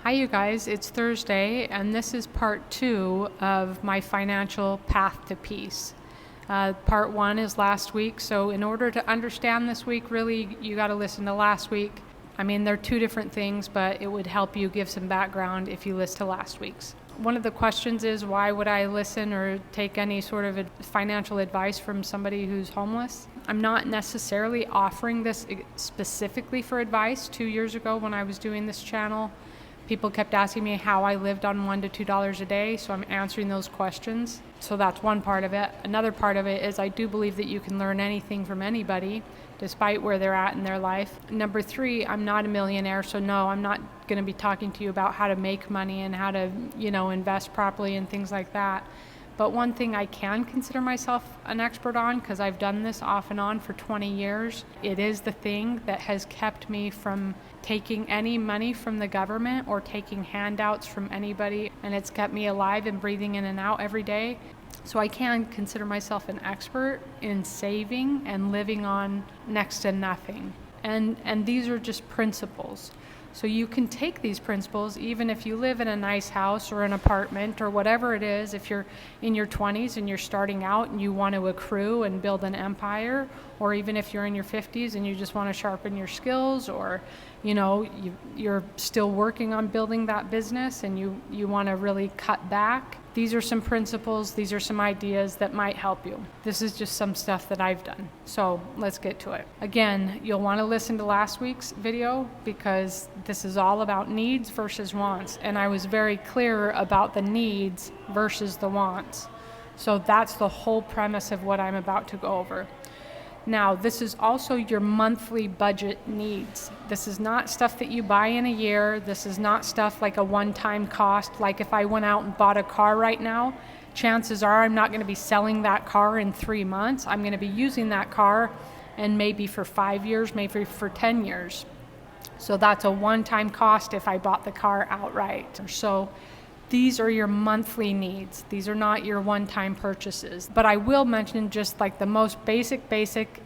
Hi, you guys. It's Thursday, and this is part 2 of my financial path to peace. Part 1 is last week, so in order to understand this week, really, you got to listen to last week. I mean, they're two different things, but it would help you give some background if you listen to last week's. One of the questions is, why would I listen or take any sort of financial advice from somebody who's homeless? I'm not necessarily offering this specifically for advice. 2 years ago when I was doing this channel, people kept asking me how I lived on $1 to $2 a day, so I'm answering those questions. So that's one part of it. Another part of it is I do believe that you can learn anything from anybody, despite where they're at in their life. Number 3, I'm not a millionaire, so no, I'm not going to be talking to you about how to make money and how to, invest properly and things like that. But one thing I can consider myself an expert on, because I've done this off and on for 20 years, it is the thing that has kept me from taking any money from the government or taking handouts from anybody, and it's kept me alive and breathing in and out every day. So I can consider myself an expert in saving and living on next to nothing. And these are just principles. So you can take these principles even if you live in a nice house or an apartment or whatever it is. If you're in your 20s and you're starting out and you want to accrue and build an empire, or even if you're in your 50s and you just want to sharpen your skills, or you're still working on building that business and you want to really cut back. These are some principles, these are some ideas that might help you. This is just some stuff that I've done. So let's get to it. Again, you'll want to listen to last week's video because this is all about needs versus wants. And I was very clear about the needs versus the wants. So that's the whole premise of what I'm about to go over. Now, this is also your monthly budget needs. This is not stuff that you buy in a year. This is not stuff like a one-time cost. Like if I went out and bought a car right now, chances are I'm not going to be selling that car in 3 months. I'm going to be using that car and maybe for 5 years, maybe for 10 years. So that's a one-time cost if I bought the car outright. So these are your monthly needs. These are not your one-time purchases. But I will mention just like the most basic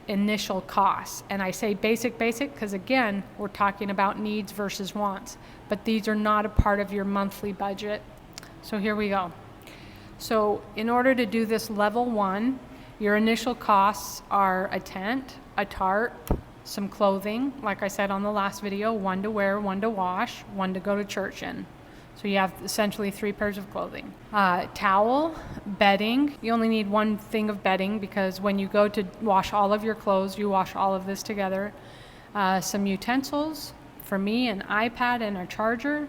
initial costs. And I say basic because, again, we're talking about needs versus wants. But these are not a part of your monthly budget. So here we go. So in order to do this level 1, your initial costs are a tent, a tarp, some clothing, like I said on the last video, 1 to wear, 1 to wash, 1 to go to church in. So you have essentially 3 pairs of clothing. Towel, bedding. You only need 1 thing of bedding because when you go to wash all of your clothes, you wash all of this together. Some utensils, for me, an iPad and a charger.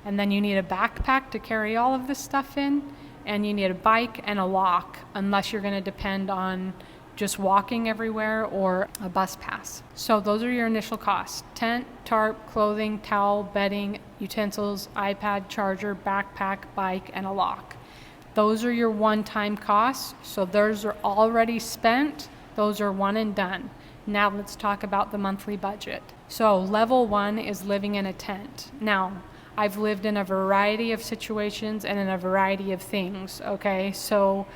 And then you need a backpack to carry all of this stuff in. And you need a bike and a lock, unless you're going to depend on just walking everywhere or a bus pass. So those are your initial costs: tent, tarp, clothing, towel, bedding, utensils, iPad, charger, backpack, bike, and a lock. Those are your one-time costs. So those are already spent. Those are one and done. Now let's talk about the monthly budget. So level 1 is living in a tent. Now, I've lived in a variety of situations and in a variety of things, okay? So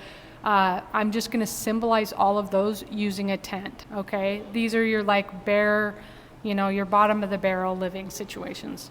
I'm just going to symbolize all of those using a tent, okay? These are your bare, your bottom of the barrel living situations.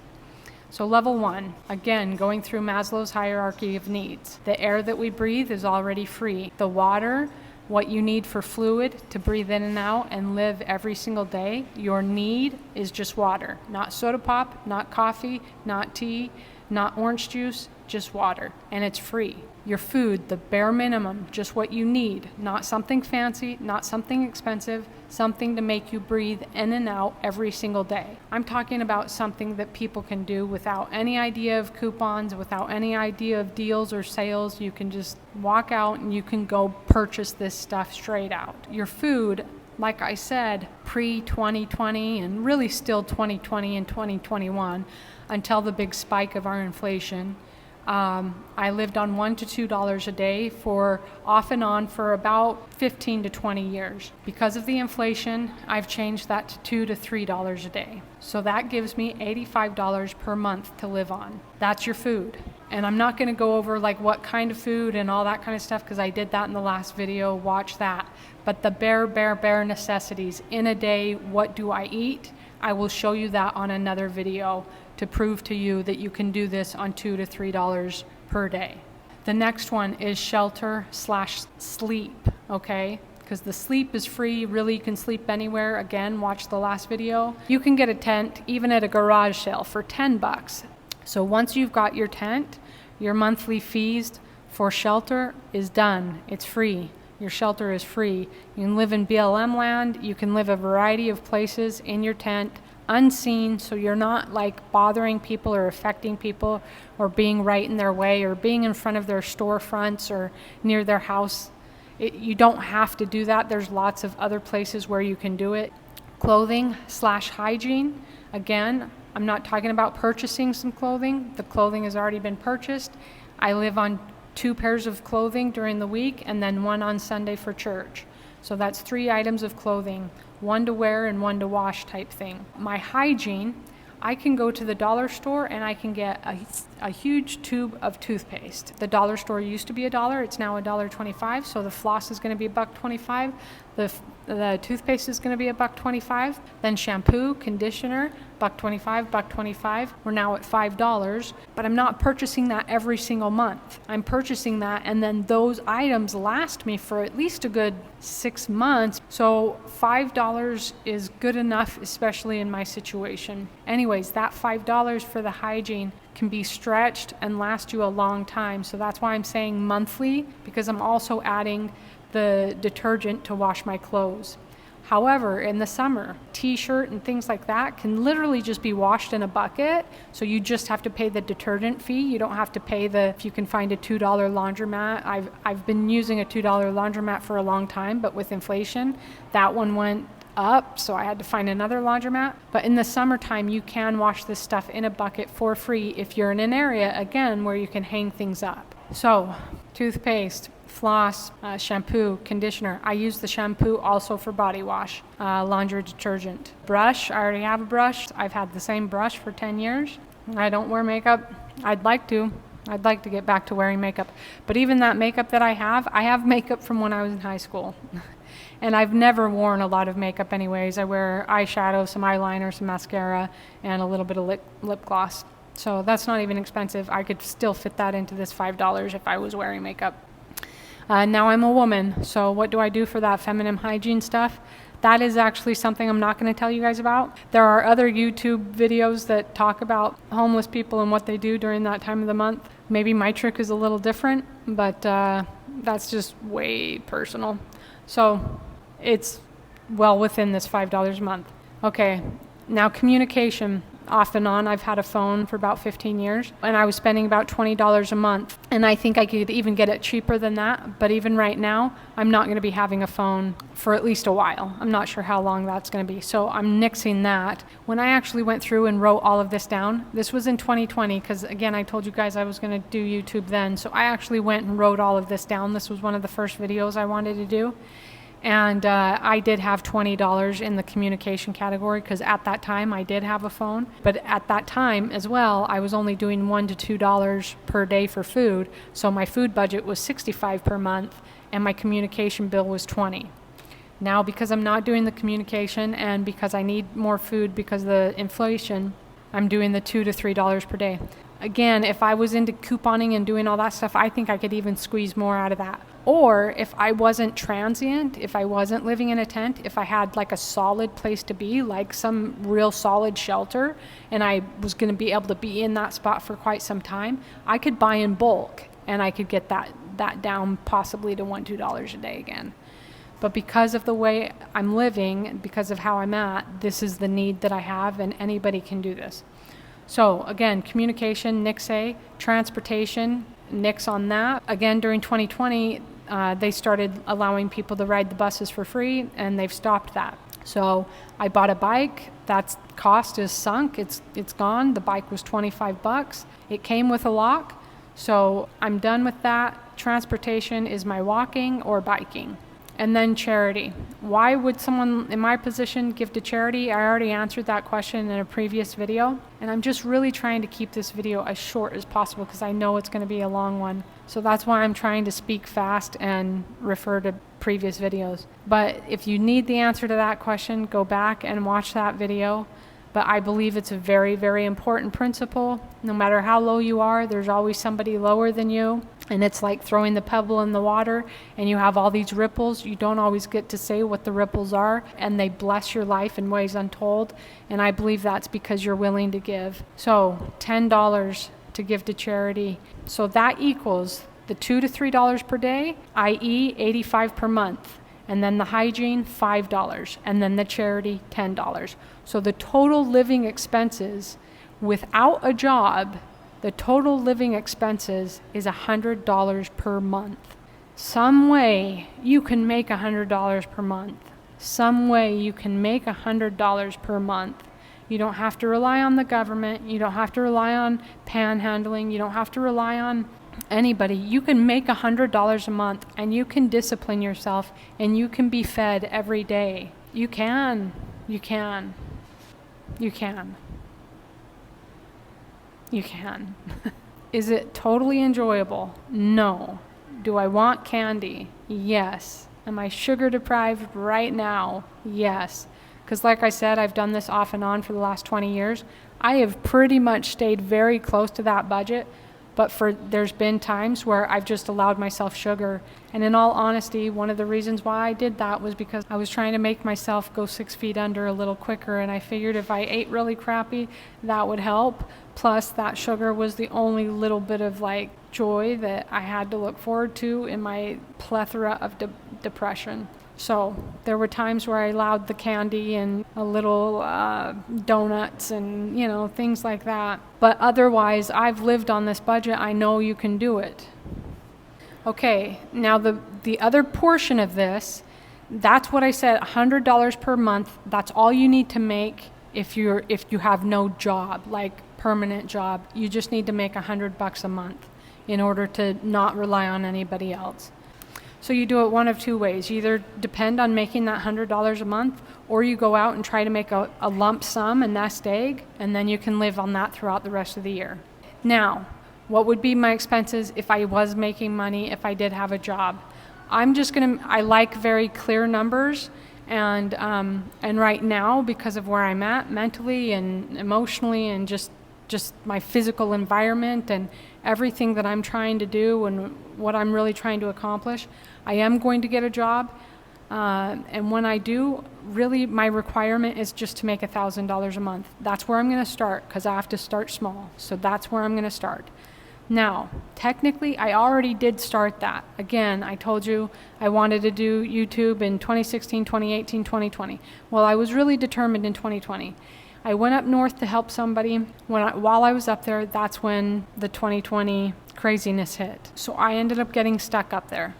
So level 1, again, going through Maslow's hierarchy of needs. The air that we breathe is already free. The water, what you need for fluid to breathe in and out and live every single day, your need is just water. Not soda pop, not coffee, not tea, not orange juice, just water. And it's free. Your food, the bare minimum, just what you need. Not something fancy, not something expensive, something to make you breathe in and out every single day. I'm talking about something that people can do without any idea of coupons, without any idea of deals or sales. You can just walk out and you can go purchase this stuff straight out. Your food, like I said, pre-2020 and really still 2020 and 2021 until the big spike of our inflation. I lived on $1 to $2 a day for off and on for about 15 to 20 years. Because of the inflation, I've changed that to $2 to $3 a day. So that gives me $85 per month to live on. That's your food. And I'm not going to go over like what kind of food and all that kind of stuff because I did that in the last video. Watch that. But the bare necessities in a day, what do I eat? I will show you that on another video to prove to you that you can do this on $2 to $3 per day. The next one is shelter/sleep, okay? Because the sleep is free. Really, you can sleep anywhere. Again, watch the last video. You can get a tent even at a garage sale for $10. So once you've got your tent, your monthly fees for shelter is done. It's free. Your shelter is free. You can live in BLM land. You can live a variety of places in your tent, unseen, so you're not like bothering people or affecting people or being right in their way or being in front of their storefronts or near their house. You don't have to do that. There's lots of other places where you can do it. Clothing/hygiene. Again, I'm not talking about purchasing some clothing. The clothing has already been purchased. I live on 2 pairs of clothing during the week and then 1 on Sunday for church. So that's 3 items of clothing, 1 to wear and 1 to wash type thing. My hygiene, I can go to the dollar store and I can get a huge tube of toothpaste. The dollar store used to be $1, it's now $1.25, so the floss is going to be $1.25. The toothpaste is going to be $1.25. Then shampoo, conditioner, $1.25, $1.25. We're now at $5, but I'm not purchasing that every single month. I'm purchasing that, and then those items last me for at least a good 6 months. So $5 is good enough, especially in my situation. Anyways, that $5 for the hygiene can be stretched and last you a long time. So that's why I'm saying monthly, because I'm also adding the detergent to wash my clothes. However, in the summer, t-shirt and things like that can literally just be washed in a bucket. So you just have to pay the detergent fee. You don't have to pay if you can find a $2 laundromat. I've been using a $2 laundromat for a long time, but with inflation, that one went up, so I had to find another laundromat. But in the summertime, you can wash this stuff in a bucket for free if you're in an area, again, where you can hang things up. So, toothpaste, floss, shampoo, conditioner. I use the shampoo also for body wash, laundry detergent. Brush, I already have a brush. I've had the same brush for 10 years. I don't wear makeup. I'd like to get back to wearing makeup. But even that makeup that I have makeup from when I was in high school. And I've never worn a lot of makeup anyways. I wear eyeshadow, some eyeliner, some mascara, and a little bit of lip gloss. So that's not even expensive. I could still fit that into this $5 if I was wearing makeup. Now I'm a woman, so what do I do for that feminine hygiene stuff? That is actually something I'm not going to tell you guys about. There are other YouTube videos that talk about homeless people and what they do during that time of the month. Maybe my trick is a little different, but that's just way personal. So it's well within this $5 a month. Okay, now communication. Off and on, I've had a phone for about 15 years, and I was spending about $20 a month. And I think I could even get it cheaper than that. But even right now, I'm not going to be having a phone for at least a while. I'm not sure how long that's going to be. So I'm nixing that. When I actually went through and wrote all of this down, this was in 2020, because again, I told you guys I was going to do YouTube then. So I actually went and wrote all of this down. This was one of the first videos I wanted to do. And I did have $20 in the communication category because at that time I did have a phone. But at that time as well, I was only doing $1 to $2 per day for food. So my food budget was $65 per month and my communication bill was $20. Now because I'm not doing the communication and because I need more food because of the inflation, I'm doing the $2 to $3 per day. Again, if I was into couponing and doing all that stuff, I think I could even squeeze more out of that. Or if I wasn't transient, if I wasn't living in a tent, if I had like a solid place to be, like some real solid shelter, and I was going to be able to be in that spot for quite some time, I could buy in bulk and I could get that down possibly to $1, $2 a day again. But because of the way I'm living, because of how I'm at, this is the need that I have, and anybody can do this. So again, communication, nix-a, transportation, nix on that. Again, during 2020, they started allowing people to ride the buses for free, and they've stopped that. So I bought a bike. That cost is sunk. It's gone. The bike was $25. It came with a lock. So I'm done with that. Transportation is my walking or biking. And then charity. Why would someone in my position give to charity? I already answered that question in a previous video. And I'm just really trying to keep this video as short as possible because I know it's going to be a long one. So that's why I'm trying to speak fast and refer to previous videos. But if you need the answer to that question, go back and watch that video. But I believe it's a very, very important principle. No matter how low you are, there's always somebody lower than you. And it's like throwing the pebble in the water and you have all these ripples. You don't always get to say what the ripples are, and they bless your life in ways untold. And I believe that's because you're willing to give. So $10 to give to charity. So that equals the $2 to $3 per day, i.e. $85 per month. And then the hygiene, $5. And then the charity, $10. So the total living expenses without a job, the total living expenses is $100 per month. Some way you can make $100 per month. Some way you can make $100 per month. You don't have to rely on the government. You don't have to rely on panhandling. You don't have to rely on anybody. You can make $100 a month and you can discipline yourself and you can be fed every day. You can. You can. You can. You can. Is it totally enjoyable? No. Do I want candy? Yes. Am I sugar deprived right now? Yes. Because like I said, I've done this off and on for the last 20 years. I have pretty much stayed very close to that budget, but there's been times where I've just allowed myself sugar. And in all honesty, one of the reasons why I did that was because I was trying to make myself go 6 feet under a little quicker, and I figured if I ate really crappy, that would help. Plus, that sugar was the only little bit of like joy that I had to look forward to in my plethora of depression. So there were times where I allowed the candy and a little donuts and, things like that. But otherwise, I've lived on this budget. I know you can do it. Okay, now the other portion of this, that's what I said, $100 per month. That's all you need to make if you have no job, like permanent job. You just need to make $100 a month in order to not rely on anybody else. So you do it one of two ways. You either depend on making that $100 a month, or you go out and try to make a lump sum, a nest egg, and then you can live on that throughout the rest of the year. Now, what would be my expenses if I was making money, if I did have a job? I like very clear numbers, and right now, because of where I'm at mentally and emotionally and just my physical environment and everything that I'm trying to do and what I'm really trying to accomplish, I am going to get a job. And when I do, really my requirement is just to make $1,000 a month. That's where I'm going to start because I have to start small. So that's where I'm going to start. Now, technically, I already did start that. Again, I told you I wanted to do YouTube in 2016, 2018, 2020. Well, I was really determined in 2020. I went up north to help somebody. While I was up there, that's when the 2020 craziness hit. So I ended up getting stuck up there.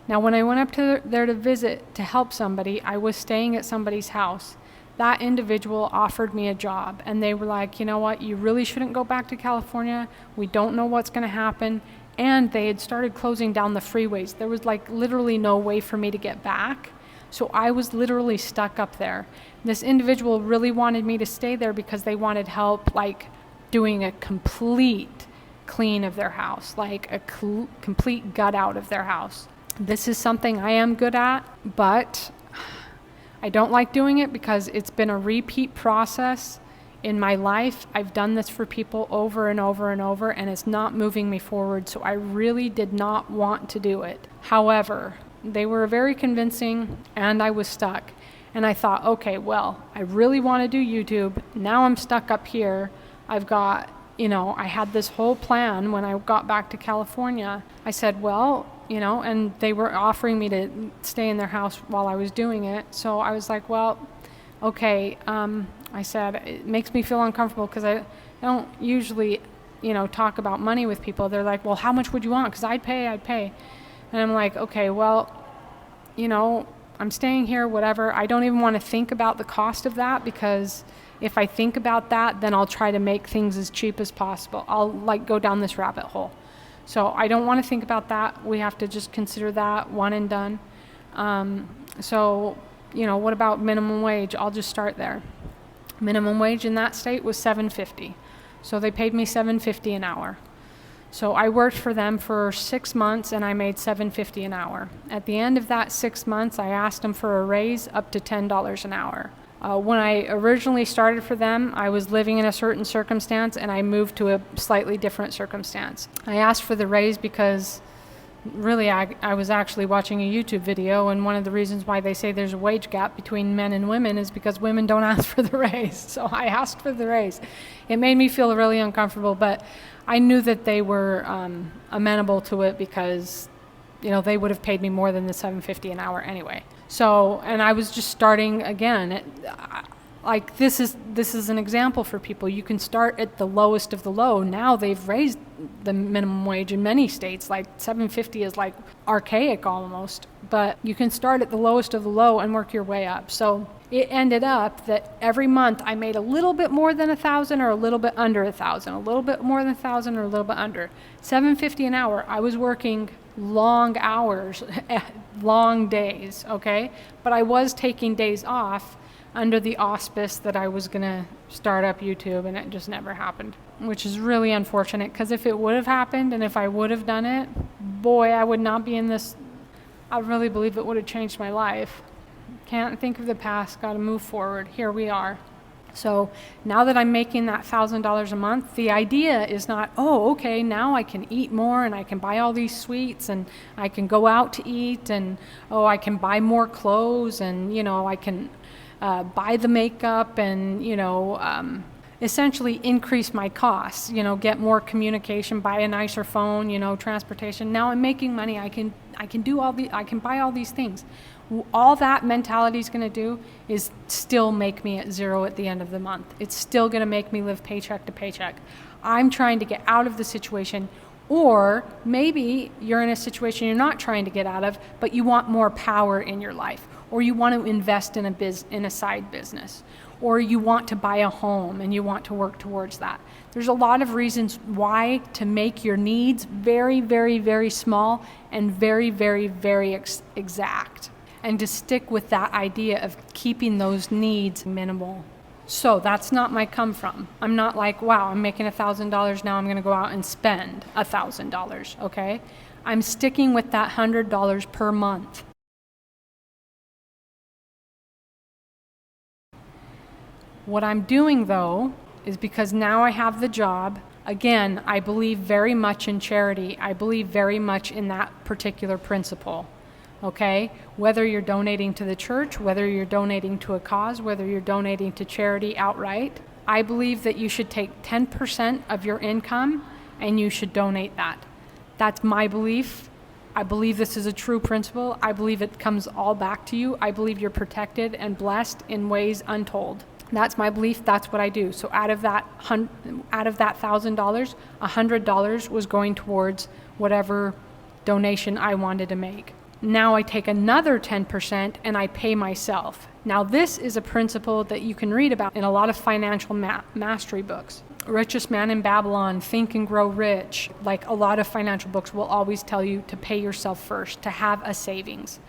Now, when I went up there to visit to help somebody, I was staying at somebody's house. That individual offered me a job, and they were like, you know what, you really shouldn't go back to California. We don't know what's going to happen. And they had started closing down the freeways. There was like literally no way for me to get back. So I was literally stuck up there. This individual really wanted me to stay there because they wanted help like doing a complete clean of their house, like a complete gut out of their house. This is something I am good at, but I don't like doing it because it's been a repeat process in my life. I've done this for people over and over and over, and it's not moving me forward, so I really did not want to do it. However, they were very convincing, and I was stuck. And I thought, okay, well, I really want to do YouTube. Now I'm stuck up here. I've got, I had this whole plan when I got back to California. I said, well, and they were offering me to stay in their house while I was doing it. So I was like, well, okay. I said, it makes me feel uncomfortable because I don't usually, talk about money with people. They're like, well, how much would you want? Because I'd pay. And I'm like, okay, well, I'm staying here, whatever. I don't even want to think about the cost of that because if I think about that, then I'll try to make things as cheap as possible. I'll go down this rabbit hole. So I don't want to think about that. We have to just consider that one and done. So, what about minimum wage? I'll just start there. Minimum wage in that state was $7.50. So they paid me $7.50 an hour. So I worked for them for 6 months and I made $7.50 an hour. At the end of that 6 months, I asked them for a raise up to $10 an hour. When I originally started for them, I was living in a certain circumstance and I moved to a slightly different circumstance. I asked for the raise because really I was actually watching a YouTube video, and one of the reasons why they say there's a wage gap between men and women is because women don't ask for the raise. So I asked for the raise. It made me feel really uncomfortable, but I knew that they were amenable to it because they would have paid me more than the $7.50 an hour anyway. So, and I was just starting again. This is an example for people. You can start at the lowest of the low. Now they've raised the minimum wage in many states. Like $7.50 is like archaic almost. But you can start at the lowest of the low and work your way up. So it ended up that every month I made a little bit more than 1,000 or a little bit under 1,000, a little bit more than 1,000 or a little bit under. $7.50 an hour. I was working long hours, long days, okay? But I was taking days off under the auspice that I was going to start up YouTube, and it just never happened, which is really unfortunate, because if it would have happened and if I would have done it, boy, I would not be in this. I really believe it would have changed my life. Can't think of the past, got to move forward. Here we are. So now that I'm making that $1,000 a month, the idea is not, okay, now I can eat more and I can buy all these sweets and I can go out to eat and, I can buy more clothes and, I can buy the makeup and, essentially increase my costs, get more communication, buy a nicer phone, transportation. Now I'm making money. I can buy all these things. All that mentality is going to do is still make me at zero at the end of the month. It's still going to make me live paycheck to paycheck. I'm trying to get out of the situation, or maybe you're in a situation you're not trying to get out of, but you want more power in your life, or you want to invest in a side business, or you want to buy a home and you want to work towards that. There's a lot of reasons why to make your needs very, very, very small and very, very, very exact, and to stick with that idea of keeping those needs minimal. So that's not my come from. I'm not like, wow, I'm making $1,000 now, I'm going to go out and spend $1,000, okay? I'm sticking with that $100 per month. What I'm doing, though, is because now I have the job. Again, I believe very much in charity. I believe very much in that particular principle, okay? Whether you're donating to the church, whether you're donating to a cause, whether you're donating to charity outright, I believe that you should take 10% of your income and you should donate that. That's my belief. I believe this is a true principle. I believe it comes all back to you. I believe you're protected and blessed in ways untold. That's my belief. That's what I do. So out of that $1,000, $100 was going towards whatever donation I wanted to make. Now I take another 10% and I pay myself. Now this is a principle that you can read about in a lot of financial mastery books. Richest Man in Babylon, Think and Grow Rich, like a lot of financial books will always tell you to pay yourself first, to have a savings.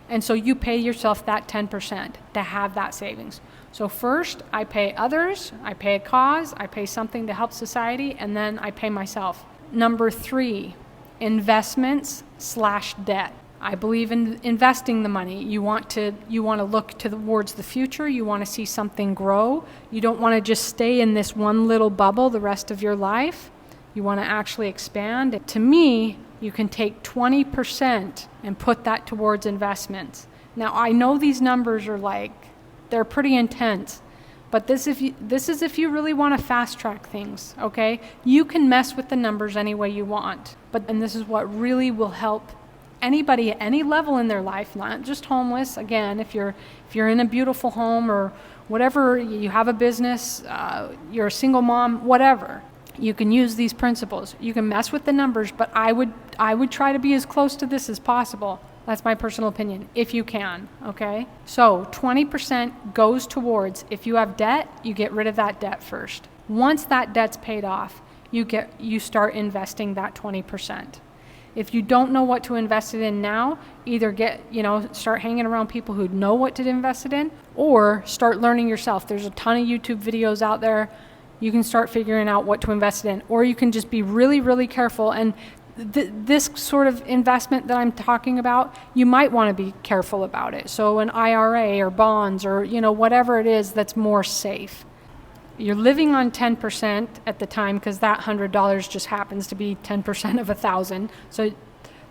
And so you pay yourself that 10% to have that savings. So first, I pay others, I pay a cause, I pay something to help society, and then I pay myself. Number 3, investments/debt. I believe in investing the money. You want to look towards the future. You want to see something grow. You don't want to just stay in this one little bubble the rest of your life. You want to actually expand. To me, you can take 20% and put that towards investments. Now, I know these numbers are they're pretty intense, but this is if you really want to fast track things, okay? You can mess with the numbers any way you want, and this is what really will help anybody at any level in their life, not just homeless. Again, if you're in a beautiful home or whatever, you have a business, you're a single mom, whatever. You can use these principles. You can mess with the numbers, but I would try to be as close to this as possible. That's my personal opinion, if you can, okay? So 20% goes towards, if you have debt, you get rid of that debt first. Once that debt's paid off, you start investing that 20%. If you don't know what to invest it in now, either start hanging around people who know what to invest it in, or start learning yourself. There's a ton of YouTube videos out there. You can start figuring out what to invest it in, or you can just be really, really careful. And this sort of investment that I'm talking about, you might want to be careful about it. So an IRA or bonds or, whatever it is that's more safe. You're living on 10% at the time because that $100 just happens to be 10% of $1,000. So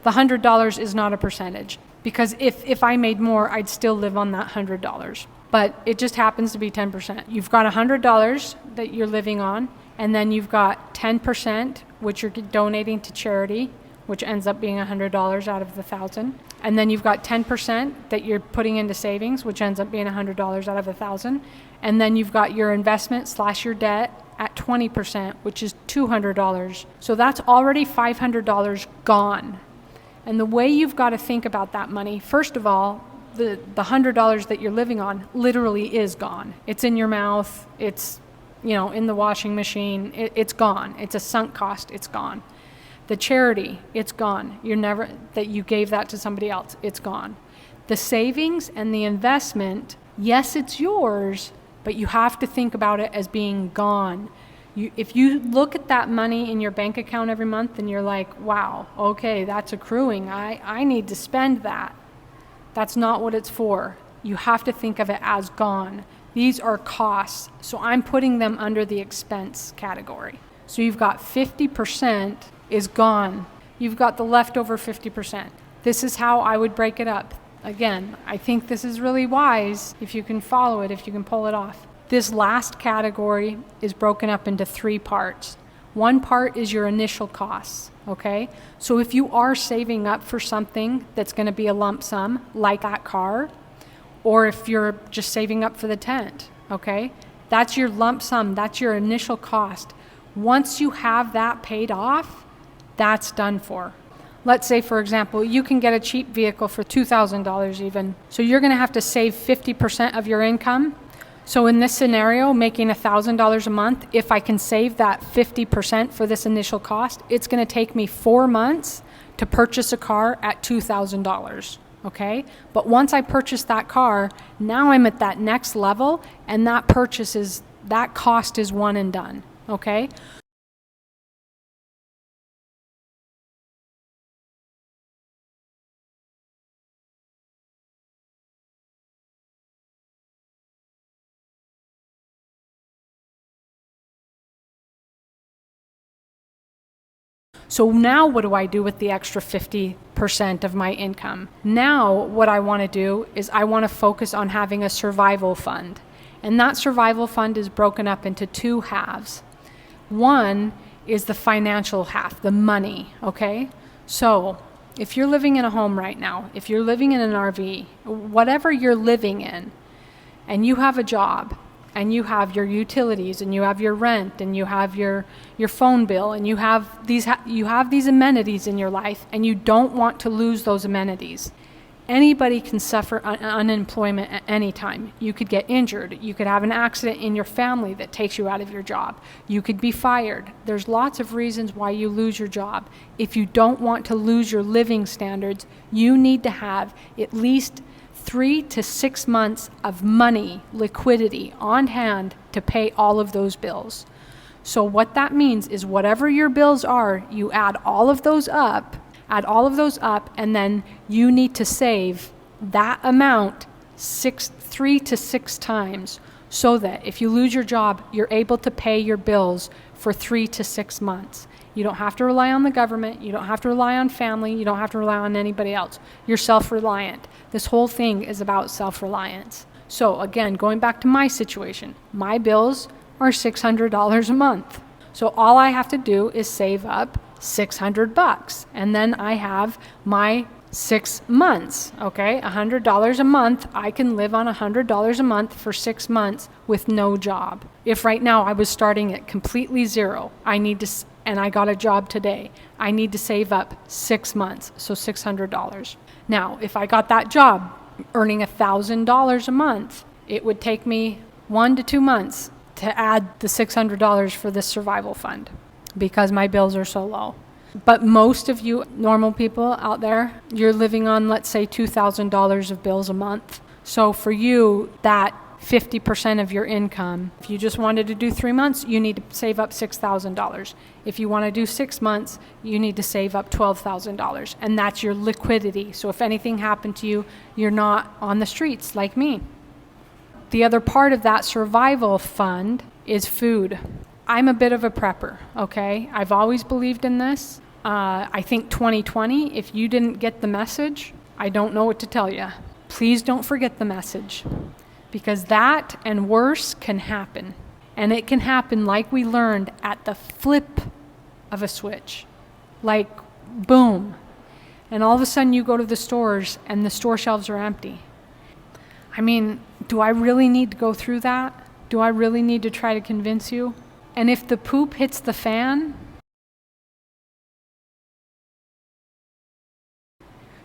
the $100 is not a percentage, because if I made more, I'd still live on that $100. But it just happens to be 10%. You've got $100 that you're living on, and then you've got 10%, which you're donating to charity, which ends up being $100 out of the $1,000. And then you've got 10% that you're putting into savings, which ends up being $100 out of $1,000. And then you've got your investment / your debt at 20%, which is $200. So that's already $500 gone. And the way you've got to think about that money, first of all, the $100 that you're living on literally is gone. It's in your mouth. It's in the washing machine. It's gone. It's a sunk cost. It's gone. The charity, it's gone. That you gave that to somebody else, it's gone. The savings and the investment, yes, it's yours, but you have to think about it as being gone. If you look at that money in your bank account every month and you're like, wow, okay, that's accruing. I need to spend that. That's not what it's for. You have to think of it as gone. These are costs, so I'm putting them under the expense category. So you've got 50% is gone. You've got the leftover 50%. This is how I would break it up. Again, I think this is really wise if you can follow it, if you can pull it off. This last category is broken up into 3 parts. One part is your initial costs, okay? So if you are saving up for something that's going to be a lump sum, like that car, or if you're just saving up for the tent, okay? That's your lump sum, that's your initial cost. Once you have that paid off, that's done for. Let's say, for example, you can get a cheap vehicle for $2,000 even. So you're going to have to save 50% of your income. So in this scenario, making $1,000 a month, if I can save that 50% for this initial cost, it's going to take me 4 months to purchase a car at $2,000. Okay? But once I purchase that car, now I'm at that next level, and that cost is one and done. Okay? So now what do I do with the extra 50% of my income? Now what I want to do is I want to focus on having a survival fund. And that survival fund is broken up into 2 halves. One is the financial half, the money, okay? So if you're living in a home right now, if you're living in an RV, whatever you're living in, and you have a job, and you have your utilities, and you have your rent, and you have your phone bill, and you have these amenities in your life, and you don't want to lose those amenities. Anybody can suffer unemployment at any time. You could get injured. You could have an accident in your family that takes you out of your job. You could be fired. There's lots of reasons why you lose your job. If you don't want to lose your living standards, you need to have at least 3 to 6 months of money, liquidity on hand to pay all of those bills. So what that means is whatever your bills are, you add all of those up, and then you need to save that amount 3 to 6 times, so that if you lose your job, you're able to pay your bills for 3 to 6 months. You don't have to rely on the government. You don't have to rely on family. You don't have to rely on anybody else. You're self-reliant. This whole thing is about self-reliance. So again, going back to my situation, my bills are $600 a month. So all I have to do is save up $600, and then I have my 6 months, okay? $100 a month. I can live on $100 a month for 6 months with no job. If right now I was starting at completely zero, and I got a job today, I need to save up 6 months, so $600. Now, if I got that job earning $1,000 a month, it would take me 1 to 2 months to add the $600 for this survival fund, because my bills are so low. But most of you normal people out there, you're living on, let's say, $2,000 of bills a month. So for you, that 50% of your income, if you just wanted to do 3 months, you need to save up $6,000. If you want to do 6 months, you need to save up $12,000. And that's your liquidity. So if anything happened to you, you're not on the streets like me. The other part of that survival fund is food. I'm a bit of a prepper, okay? I've always believed in this. I think 2020, if you didn't get the message, I don't know what to tell you. Please don't forget the message, because that and worse can happen. And it can happen, like we learned, at the flip of a switch. Like, boom. And all of a sudden you go to the stores and the store shelves are empty. I mean, do I really need to go through that? Do I really need to try to convince you? And if the poop hits the fan,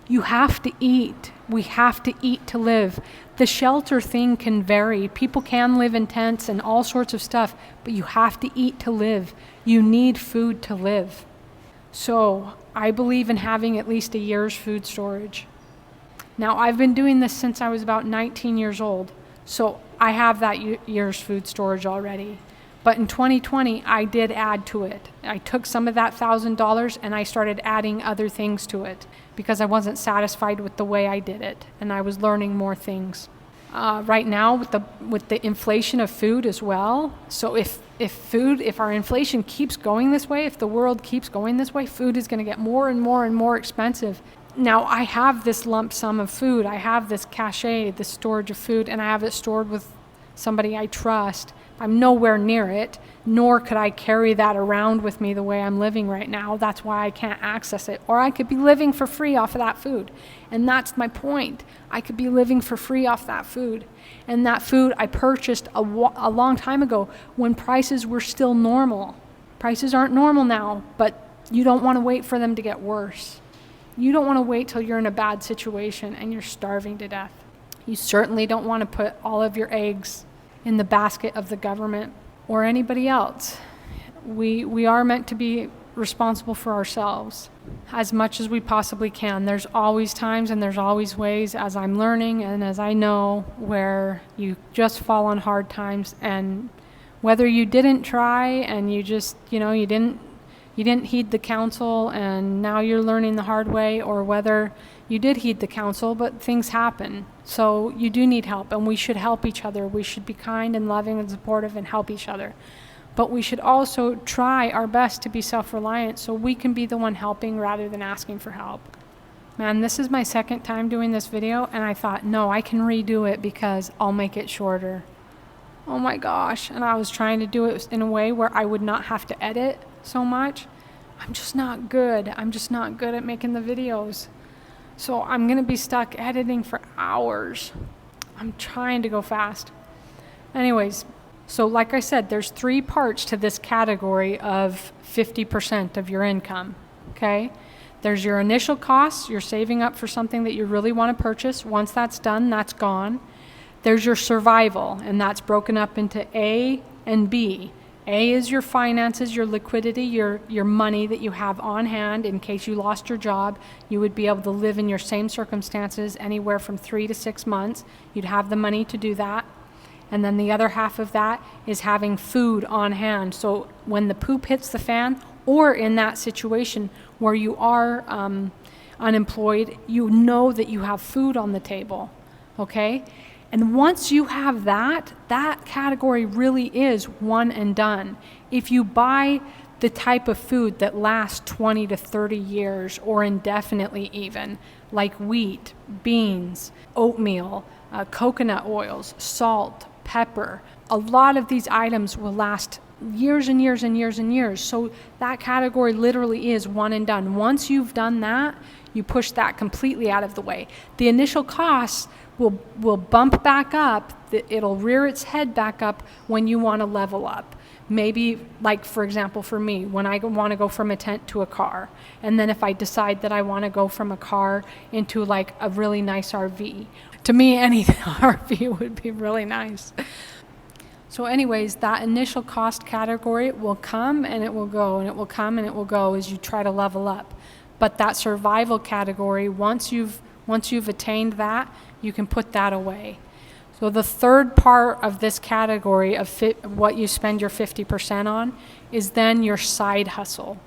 you have to eat. We have to eat to live. The shelter thing can vary. People can live in tents and all sorts of stuff, but you have to eat to live. You need food to live. So I believe in having at least a year's food storage. Now, I've been doing this since I was about 19 years old, so I have that year's food storage already. But in 2020, I did add to it. I took some of that $1,000 and I started adding other things to it because I wasn't satisfied with the way I did it, and I was learning more things. Right now, with the inflation of food as well. So if our inflation keeps going this way, if the world keeps going this way, food is going to get more and more and more expensive. Now, I have this lump sum of food. I have this cachet, this storage of food, and I have it stored with somebody I trust. I'm nowhere near it, nor could I carry that around with me the way I'm living right now. That's why I can't access it. Or I could be living for free off of that food. And that's my point. I could be living for free off that food. And that food I purchased a long time ago when prices were still normal. Prices aren't normal now, but you don't want to wait for them to get worse. You don't want to wait till you're in a bad situation and you're starving to death. You certainly don't want to put all of your eggs in the basket of the government or anybody else. We are meant to be responsible for ourselves as much as we possibly can. There's always times and there's always ways, as I'm learning and as I know, where you just fall on hard times, and whether you didn't try and you just, you didn't heed the counsel and now you're learning the hard way, or whether you did heed the counsel but things happen. So you do need help, and we should help each other. We should be kind and loving and supportive and help each other. But we should also try our best to be self-reliant so we can be the one helping rather than asking for help. Man, this is my second time doing this video, and I thought, no, I can redo it because I'll make it shorter. Oh my gosh. And I was trying to do it in a way where I would not have to edit so much. I'm just not good at making the videos. So I'm going to be stuck editing for hours. I'm trying to go fast. Anyways, so like I said, there's 3 parts to this category of 50% of your income, okay? There's your initial costs. You're saving up for something that you really want to purchase. Once that's done, that's gone. There's your survival, and that's broken up into A and B. A is your finances, your liquidity, your money that you have on hand in case you lost your job. You would be able to live in your same circumstances anywhere from 3 to 6 months. You'd have the money to do that. And then the other half of that is having food on hand. So when the poop hits the fan, or in that situation where you are unemployed, you know that you have food on the table, okay? And once you have that category really is one and done. If you buy the type of food that lasts 20 to 30 years or indefinitely even, like wheat, beans, oatmeal, coconut oils, salt, pepper, a lot of these items will last years and years and years and years. So that category literally is one and done. Once you've done that, you push that completely out of the way. The initial costs will bump back up. It'll rear its head back up when you want to level up. Maybe, like for example, for me, when I want to go from a tent to a car, and then if I decide that I want to go from a car into like a really nice RV. To me, any RV would be really nice. So anyways, that initial cost category will come and it will go, and it will come and it will go as you try to level up. But that survival category, once you've attained that, you can put that away. So the third part of this category of what you spend your 50% on is then your side hustle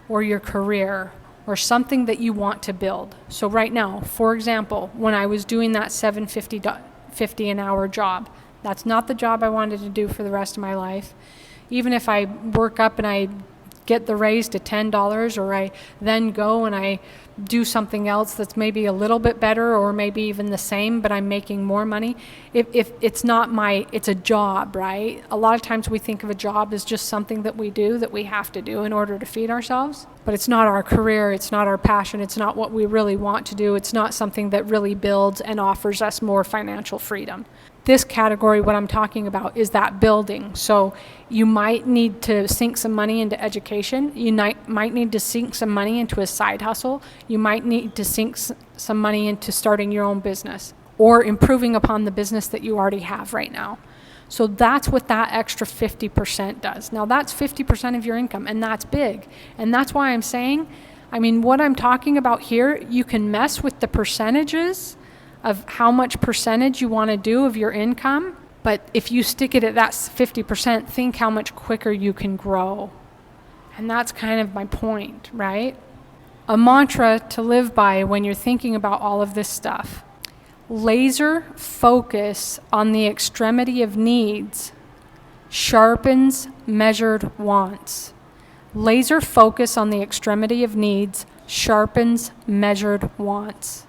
or your career or something that you want to build. So right now, for example, when I was doing that $7.50 an hour job, that's not the job I wanted to do for the rest of my life. Even if I work up and I get the raise to $10, or I then go and I do something else that's maybe a little bit better or maybe even the same, but I'm making more money. If it's not it's a job, right? A lot of times we think of a job as just something that we do, that we have to do in order to feed ourselves. But it's not our career, it's not our passion, it's not what we really want to do, it's not something that really builds and offers us more financial freedom. This category, what I'm talking about, is that building. So you might need to sink some money into education. You might need to sink some money into a side hustle. You might need to sink some money into starting your own business or improving upon the business that you already have right now. So that's what that extra 50% does. Now that's 50% of your income, and that's big. And that's why I'm saying, what I'm talking about here, you can mess with the percentages of how much percentage you want to do of your income. But if you stick it at that 50%, think how much quicker you can grow. And that's kind of my point, right? A mantra to live by when you're thinking about all of this stuff. Laser focus on the extremity of needs sharpens measured wants. Laser focus on the extremity of needs sharpens measured wants.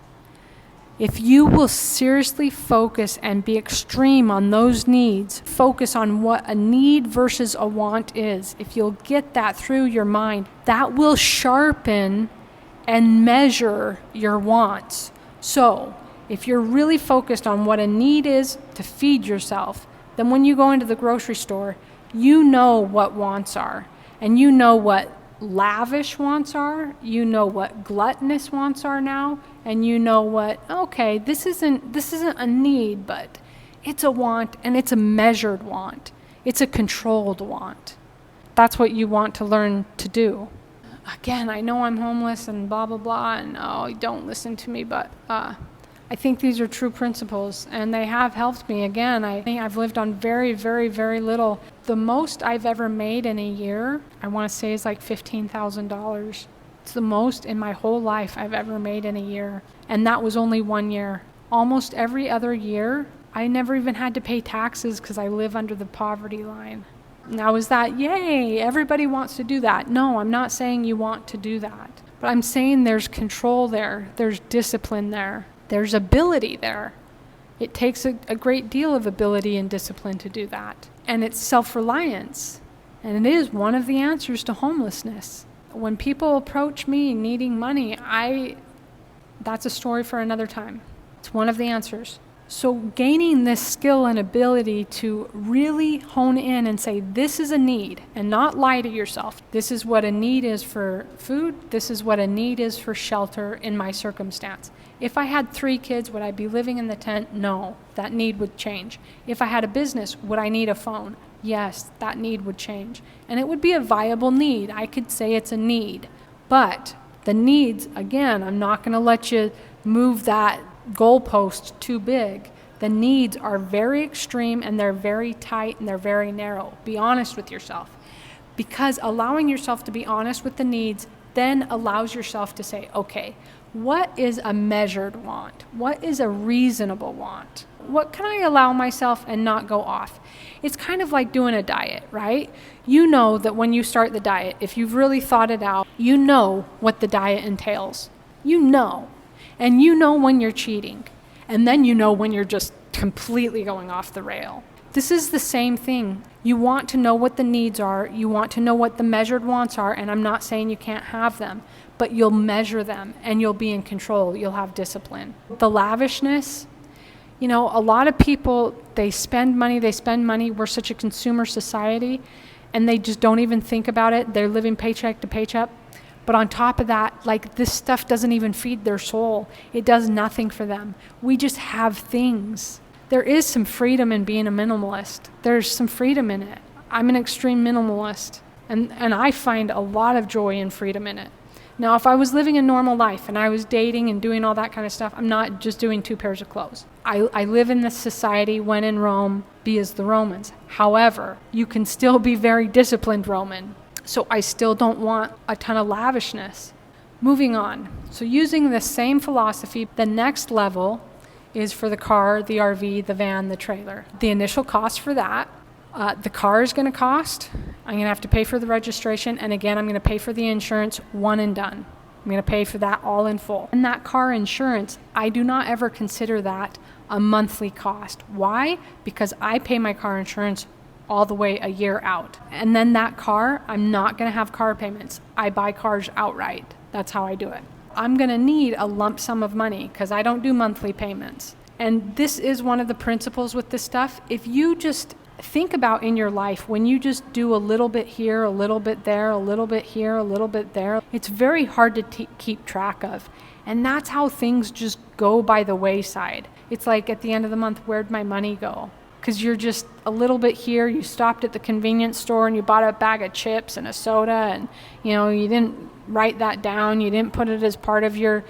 If you will seriously focus and be extreme on those needs, focus on what a need versus a want is, if you'll get that through your mind, that will sharpen and measure your wants. So, if you're really focused on what a need is to feed yourself, then when you go into the grocery store, you know what wants are, and you know what lavish wants are, you know what gluttonous wants are now, and you know what, okay, this isn't a need, but it's a want, and it's a measured want. It's a controlled want. That's what you want to learn to do. Again, I know I'm homeless and blah, blah, blah, and don't listen to me, but I think these are true principles, and they have helped me. Again, I think I've lived on very, very, very little. The most I've ever made in a year, I want to say, is like $15,000. It's the most in my whole life I've ever made in a year, and that was only 1 year. Almost every other year, I never even had to pay taxes because I live under the poverty line. Now, is that, yay, everybody wants to do that? No, I'm not saying you want to do that, but I'm saying there's control there, there's discipline there. There's ability there. It takes a great deal of ability and discipline to do that. And it's self-reliance. And it is one of the answers to homelessness. When people approach me needing money, that's a story for another time. It's one of the answers. So gaining this skill and ability to really hone in and say, this is a need, and not lie to yourself. This is what a need is for food. This is what a need is for shelter in my circumstance. If I had 3 kids, would I be living in the tent? No, that need would change. If I had a business, would I need a phone? Yes, that need would change. And it would be a viable need. I could say it's a need. But the needs, again, I'm not going to let you move that goalpost too big. The needs are very extreme, and they're very tight, and they're very narrow. Be honest with yourself. Because allowing yourself to be honest with the needs then allows yourself to say, okay, what is a measured want? What is a reasonable want? What can I allow myself and not go off? It's kind of like doing a diet, right? You know that when you start the diet, if you've really thought it out, you know what the diet entails. You know. And you know when you're cheating. And then you know when you're just completely going off the rail. This is the same thing. You want to know what the needs are. You want to know what the measured wants are. And I'm not saying you can't have them, but you'll measure them and you'll be in control. You'll have discipline. The lavishness, a lot of people, they spend money. We're such a consumer society, and they just don't even think about it. They're living paycheck to paycheck. But on top of that, this stuff doesn't even feed their soul. It does nothing for them. We just have things. there is some freedom in being a minimalist. There's some freedom in it. I'm an extreme minimalist, and I find a lot of joy and freedom in it. Now, if I was living a normal life and I was dating and doing all that kind of stuff, I'm not just doing 2 pairs of clothes. I live in this society, when in Rome, be as the Romans. However, you can still be very disciplined Roman. So I still don't want a ton of lavishness. Moving on. So using the same philosophy, the next level is for the car, the RV, the van, the trailer. The initial cost for that, the car is going to cost. I'm going to have to pay for the registration, and again, I'm going to pay for the insurance, one and done. I'm going to pay for that all in full. And that car insurance, I do not ever consider that a monthly cost. Why? Because I pay my car insurance all the way a year out. And then that car, I'm not going to have car payments. I buy cars outright. That's how I do it. I'm going to need a lump sum of money because I don't do monthly payments. And this is one of the principles with this stuff. If you just think about in your life, when you just do a little bit here, a little bit there, a little bit here, a little bit there, it's very hard to keep track of. And that's how things just go by the wayside. It's like at the end of the month, where'd my money go? Because you're just a little bit here, you stopped at the convenience store and you bought a bag of chips and a soda, and you didn't write that down, you didn't put it as part of your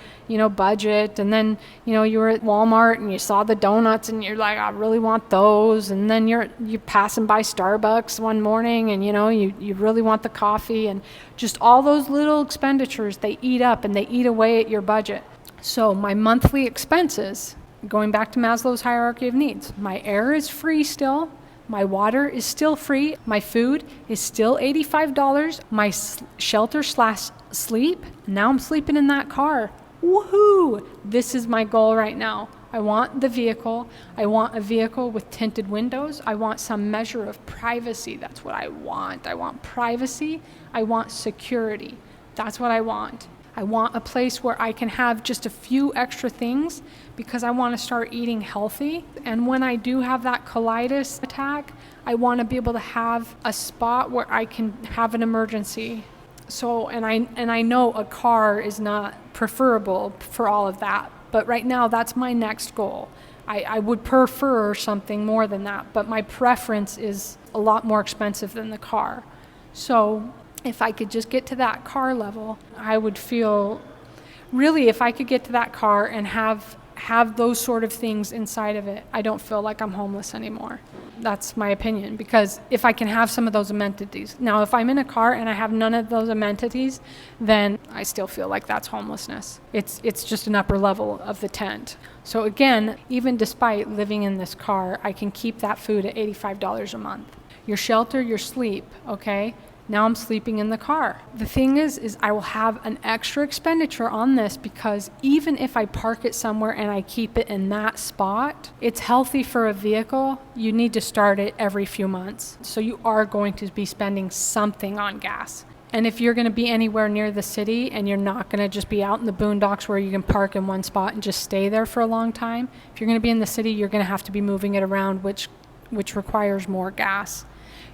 budget, and then you were at Walmart and you saw the donuts and you're like, I really want those, and then you're passing by Starbucks one morning and you really want the coffee, and just all those little expenditures, they eat up and they eat away at your budget. So my monthly expenses, going back to Maslow's hierarchy of needs, my air is free still, my water is still free, my food is still $85, my shelter/sleep, now I'm sleeping in that car. Woohoo! This is my goal right now. I want the vehicle. I want a vehicle with tinted windows. I want some measure of privacy. That's what I want. I want privacy. I want security. That's what I want. I want a place where I can have just a few extra things because I want to start eating healthy. And when I do have that colitis attack, I want to be able to have a spot where I can have an emergency. So, and I know a car is not preferable for all of that, but right now that's my next goal. I would prefer something more than that, but my preference is a lot more expensive than the car. So if I could just get to that car level, I would feel, really, if I could get to that car and have those sort of things inside of it, I don't feel like I'm homeless anymore. That's my opinion, because if I can have some of those amenities. Now, if I'm in a car and I have none of those amenities, then I still feel like that's homelessness. It's just an upper level of the tent. So again, even despite living in this car, I can keep that food at $85 a month. Your shelter, your sleep, okay? Now I'm sleeping in the car. The thing is I will have an extra expenditure on this because even if I park it somewhere and I keep it in that spot, it's healthy for a vehicle. You need to start it every few months. So you are going to be spending something on gas. And if you're going to be anywhere near the city and you're not going to just be out in the boondocks where you can park in one spot and just stay there for a long time, if you're going to be in the city, you're going to have to be moving it around, which requires more gas.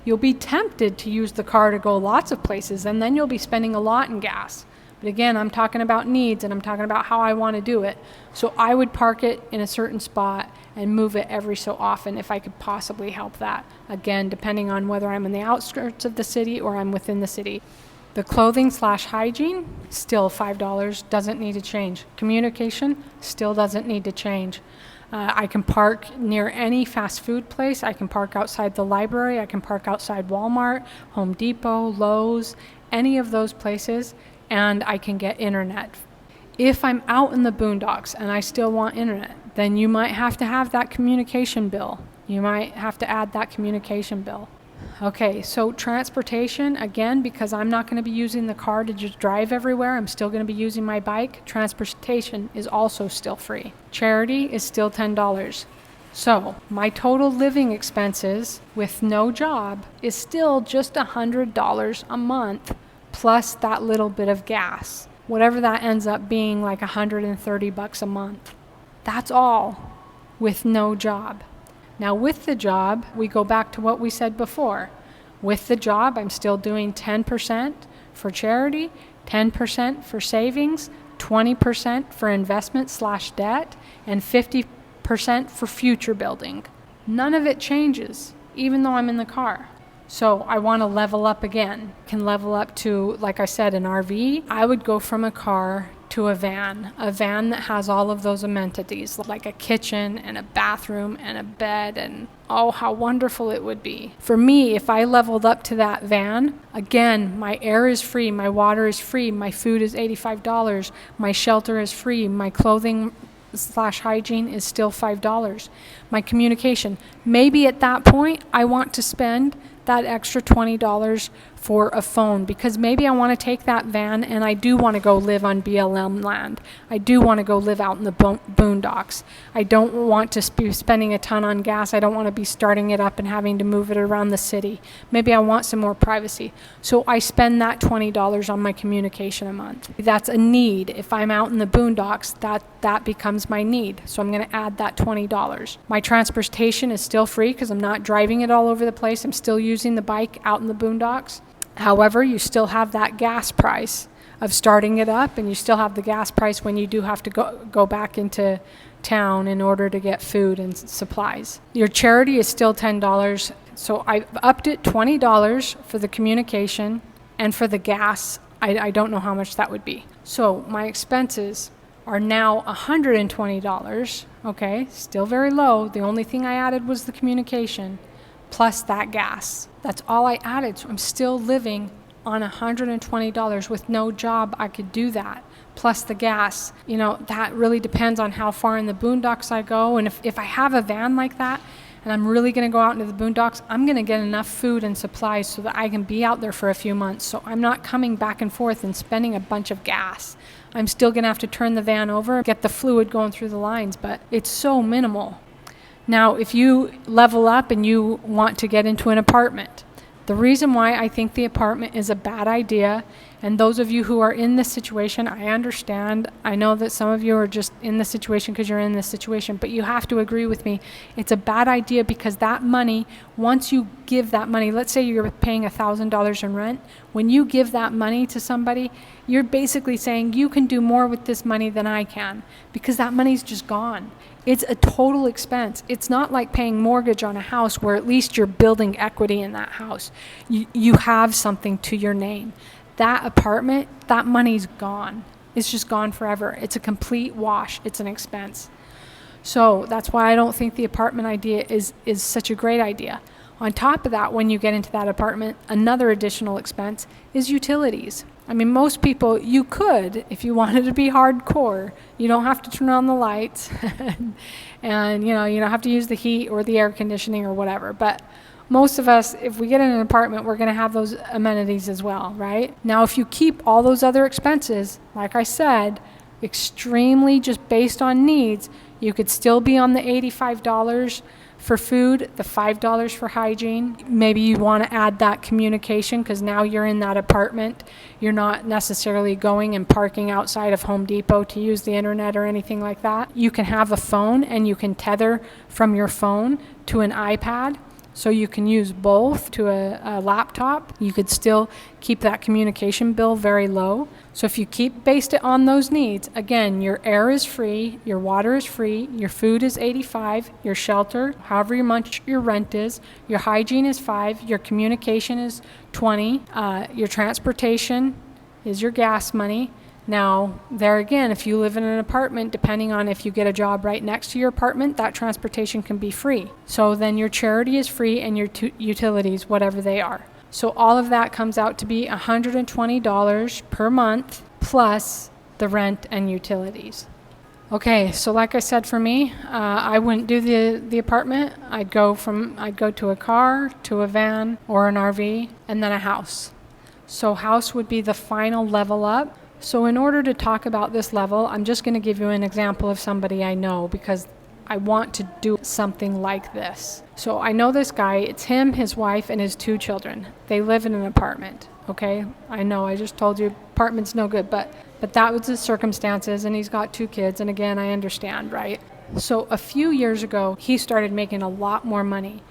You'll be tempted to use the car to go lots of places, and then you'll be spending a lot in gas. But again, I'm talking about needs, and I'm talking about how I want to do it. So I would park it in a certain spot and move it every so often if I could possibly help that. Again, depending on whether I'm in the outskirts of the city or I'm within the city. The clothing/hygiene, still $5, doesn't need to change. Communication, still doesn't need to change. I can park near any fast food place. I can park outside the library. I can park outside Walmart, Home Depot, Lowe's, any of those places, and I can get internet. If I'm out in the boondocks and I still want internet, then you might have to have that communication bill. You might have to add that communication bill. Okay, so transportation, again, because I'm not going to be using the car to just drive everywhere, I'm still going to be using my bike. Transportation is also still free. Charity is still $10. So my total living expenses with no job is still just $100 a month, plus that little bit of gas. Whatever that ends up being, like $130 a month. That's all with no job. Now with the job, we go back to what we said before. With the job, I'm still doing 10% for charity, 10% for savings, 20% for investment/debt, and 50% 10% for future building. None of it changes, even though I'm in the car. So I want to level up again. Can level up to, like I said, an RV. I would go from a car to a van that has all of those amenities, like a kitchen and a bathroom and a bed, and oh, how wonderful it would be. For me, if I leveled up to that van, again, my air is free, my water is free, my food is $85, my shelter is free, my clothing / hygiene is still $5. My communication, maybe at that point, I want to spend that extra $20 for a phone, because maybe I want to take that van and I do want to go live on BLM land. I do want to go live out in the boondocks. I don't want to be spending a ton on gas. I don't want to be starting it up and having to move it around the city. Maybe I want some more privacy. So I spend that $20 on my communication a month. That's a need. If I'm out in the boondocks, that becomes my need. So I'm going to add that $20. My transportation is still free because I'm not driving it all over the place. I'm still using the bike out in the boondocks. However, you still have that gas price of starting it up, and you still have the gas price when you do have to go back into town in order to get food and supplies. Your charity is still $10, so I've upped it $20 for the communication, and for the gas, I don't know how much that would be. So my expenses are now $120, okay, still very low. The only thing I added was the communication, plus that gas. That's all I added. So I'm still living on $120 with no job. I could do that. Plus the gas. You know, that really depends on how far in the boondocks I go. And if I have a van like that and I'm really going to go out into the boondocks, I'm going to get enough food and supplies so that I can be out there for a few months. So I'm not coming back and forth and spending a bunch of gas. I'm still going to have to turn the van over, get the fluid going through the lines, but it's so minimal. Now, if you level up and you want to get into an apartment, the reason why I think the apartment is a bad idea, and those of you who are in this situation, I understand. I know that some of you are just in this situation because you're in this situation, but you have to agree with me. It's a bad idea because that money, once you give that money, let's say you're paying $1,000 in rent, when you give that money to somebody, you're basically saying you can do more with this money than I can, because that money's just gone. It's a total expense. It's not like paying mortgage on a house where at least you're building equity in that house. You have something to your name. That apartment, that money's gone. It's just gone forever. It's a complete wash. It's an expense. So that's why I don't think the apartment idea is such a great idea. On top of that, when you get into that apartment, another additional expense is utilities. I mean, most people, you could, if you wanted to be hardcore, you don't have to turn on the lights and you don't have to use the heat or the air conditioning or whatever. But most of us, if we get in an apartment, we're going to have those amenities as well, right? Now, if you keep all those other expenses, like I said, extremely just based on needs, you could still be on the $85 for food, the $5 for hygiene. Maybe you want to add that communication because now you're in that apartment. You're not necessarily going and parking outside of Home Depot to use the internet or anything like that. You can have a phone and you can tether from your phone to an iPad. So you can use both to a laptop. You could still keep that communication bill very low. So if you based it on those needs, again, your air is free, your water is free, your food is $85, your shelter, however much your rent is, your hygiene is $5, your communication is $20, your transportation is your gas money. Now, there again, if you live in an apartment, depending on if you get a job right next to your apartment, that transportation can be free. So then your charity is free and your utilities, whatever they are. So all of that comes out to be $120 per month plus the rent and utilities. Okay, so like I said, for me, I wouldn't do the apartment. I'd go to a car, to a van, or an RV, and then a house. So house would be the final level up. So in order to talk about this level, I'm just going to give you an example of somebody I know because I want to do something like this. So I know this guy. It's him, his wife, and his 2 children. They live in an apartment, okay? I know, I just told you apartment's no good, but that was his circumstances, and he's got 2 kids, and again, I understand, right? So a few years ago, he started making a lot more money.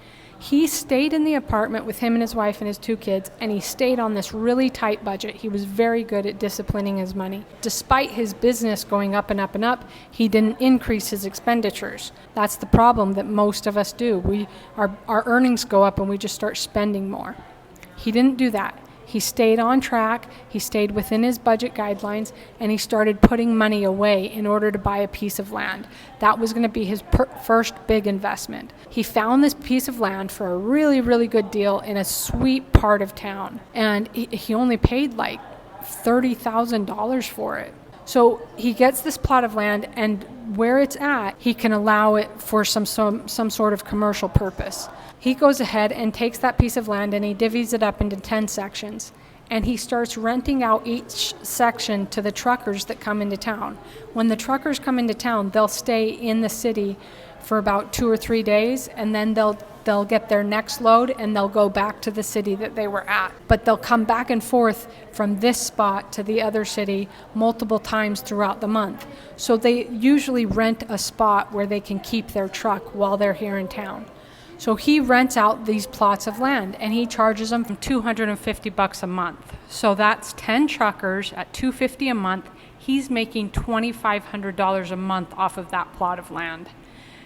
He stayed in the apartment with him and his wife and his 2 kids, and he stayed on this really tight budget. He was very good at disciplining his money. Despite his business going up and up and up, he didn't increase his expenditures. That's the problem that most of us do. Our earnings go up and we just start spending more. He didn't do that. He stayed on track, he stayed within his budget guidelines, and he started putting money away in order to buy a piece of land. That was going to be his first big investment. He found this piece of land for a really, really good deal in a sweet part of town, and he only paid like $30,000 for it. So he gets this plot of land, and where it's at, he can allow it for some sort of commercial purpose. He goes ahead and takes that piece of land and he divvies it up into 10 sections. And he starts renting out each section to the truckers that come into town. When the truckers come into town, they'll stay in the city for about 2 or 3 days, and then they'll get their next load and they'll go back to the city that they were at. But they'll come back and forth from this spot to the other city multiple times throughout the month. So they usually rent a spot where they can keep their truck while they're here in town. So he rents out these plots of land, and he charges them $250 a month. So that's 10 truckers at $250 a month. He's making $2,500 a month off of that plot of land.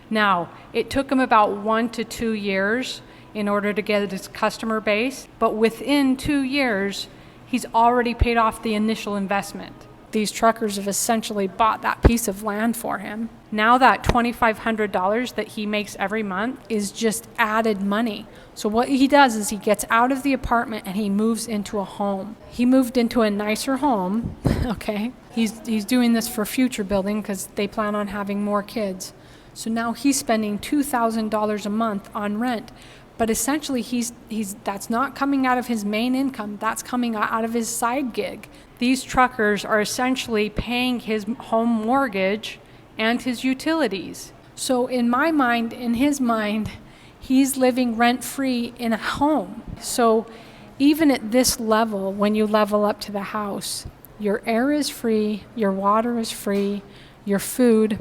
Now, it took him about 1 to 2 years in order to get his customer base, but within 2 years, he's already paid off the initial investment. These truckers have essentially bought that piece of land for him. Now that $2,500 that he makes every month is just added money. So what he does is he gets out of the apartment and he moves into a home. He moved into a nicer home, okay? He's doing this for future building because they plan on having more kids. So now he's spending $2,000 a month on rent. But essentially, that's not coming out of his main income. That's coming out of his side gig. These truckers are essentially paying his home mortgage and his utilities. So in my mind, in his mind, he's living rent-free in a home. So even at this level, when you level up to the house, your air is free, your water is free, your food.